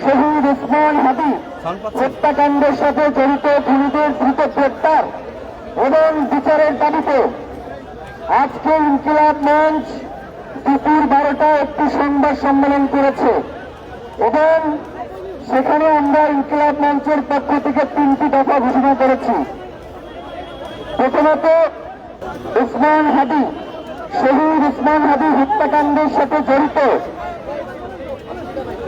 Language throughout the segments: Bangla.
শহীদ ওসমান হাদি হত্যাকাণ্ডের সাথে জড়িত খুনিদের দ্রুত গ্রেপ্তার এবং বিচারের দাবিতে আজকে ইনকিলাব মঞ্চ দুপুর 12টায় একটি সংবাদ সম্মেলন করেছে এবং সেখানে আমরা ইনকিলাব মঞ্চের পক্ষ থেকে 3টি দফা ঘোষণা করেছি। প্রথমত, ওসমান হাদি শহীদ ওসমান হাদি হত্যাকাণ্ডের সাথে জড়িত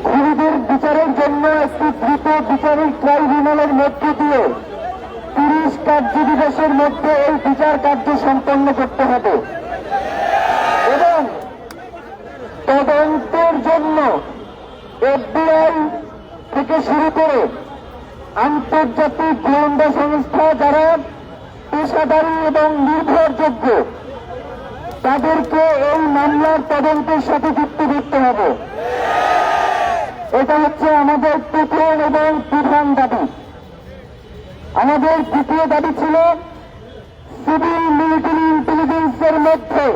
খুনিদের বিচারের জন্য একটি দ্রুত বিচারিক ট্রাইব্যুনালের মধ্য দিয়ে 30 কার্যদিবসের মধ্যে এই বিচার কার্য সম্পন্ন করতে হবে এবং তদন্তের জন্য FBI থেকে শুরু করে আন্তর্জাতিক গোয়েন্দা সংস্থা যারা পেশাদারী এবং নির্ভরযোগ্য তাদেরকে এই মামলার তদন্তের সাথে যুক্ত করতে হবে। এটা হচ্ছে আমাদের প্রথম এবং প্রধান দাবি। আমাদের দ্বিতীয় দাবি ছিল সিভিল মিলিটারি ইন্টেলিজেন্সের মধ্যে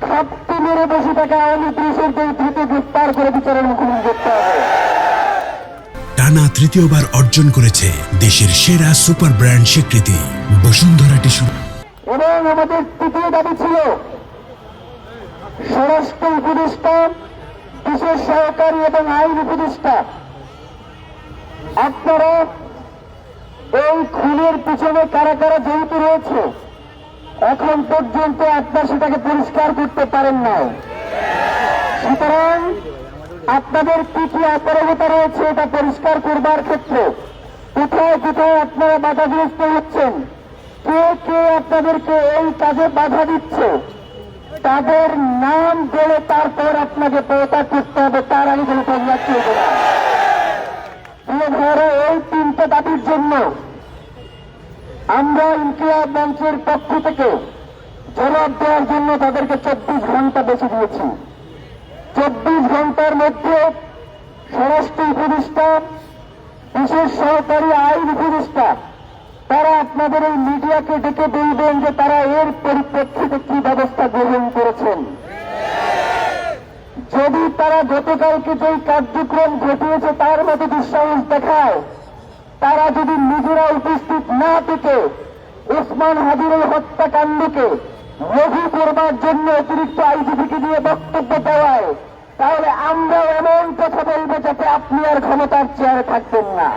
ঘাপটি মেরে বসে থাকা আওয়ামী পুলিশদের দ্রুত গ্রেফতার করে বিচারের মুখোমুখি করতে হবে। টানা তৃতীয়বার অর্জন করেছে দেশের সেরা সুপার ব্র্যান্ড স্বীকৃতি বসুন্ধরা টিস্যু। এবং আমাদের তৃতীয় দাবি ছিল স্বরাষ্ট্র উপদেষ্টা, বিশেষ সহকারী এবং আইন উপদেষ্টা, আপনারা এই খুনের পিছনে কারা কারা জড়িত রয়েছে এখন পর্যন্ত আপনারা সেটাকে পরিষ্কার করতে পারেন না। সুতরাং আপনাদের কি কি অপরাধতা রয়েছে এটা পরিষ্কার করবার ক্ষেত্রে কোথায় কোথায় আপনারা বাধাগ্রস্ত হচ্ছেন, কে কে আপনাদেরকে এই কাজে বাধা দিচ্ছে, তাদের নাম বলে তারপর আপনাকে পদত্যাগ করতে হবে। তার আগে কোনো পদত্যাগ চলবে না। এই 3টে দাবির জন্য আমরা ইনকিলাব মঞ্চের পক্ষ থেকে জবাব দেওয়ার জন্য তাদেরকে 24 ঘন্টা বেছে দিয়েছি। 24 ঘন্টার মধ্যে স্বরাষ্ট্র উপদেষ্টা, বিশেষ সহকারী আইন উপদেষ্টা তারা আপনাদের এই মিডিয়াকে ডেকে বলবেন যে তারা এর পরিপ্রেক্ষিতে কি ব্যবস্থা গ্রহণ করেছেন। যদি তারা গতকালকে যে কার্যক্রম ঘটিয়েছে তার মতো দুঃসাহস দেখায়, তারা যদি নিজেরা উপস্থিত না থেকে ওসমান হাদির এই হত্যাকাণ্ডকে লঘু করবার জন্য অতিরিক্ত আইজিপিকে দিয়ে বক্তব্য দেওয়ায়, তাহলে আমরা এমন কথা বলবো যাতে আপনি আর ক্ষমতার চেয়ারে থাকবেন না।